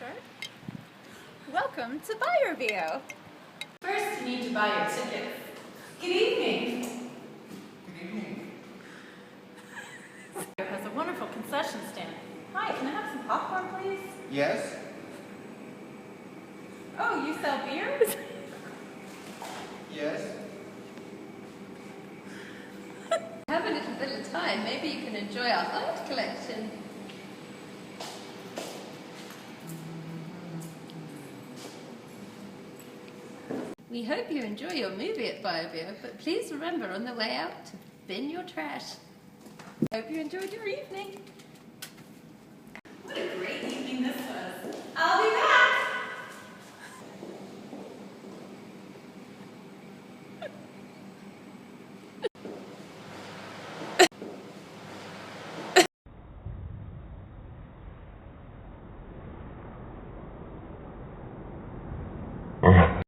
start? Welcome to Buyer View. First, you need to buy your ticket. Good evening. Good evening. It has a wonderful concession stand. Hi, can I have some popcorn, please? Yes? Oh, you sell beer? Yes? Have a little bit of time. Maybe you can enjoy our art collection. We hope you enjoy your movie at BioBio, but please remember on the way out to bin your trash. Hope you enjoyed your evening.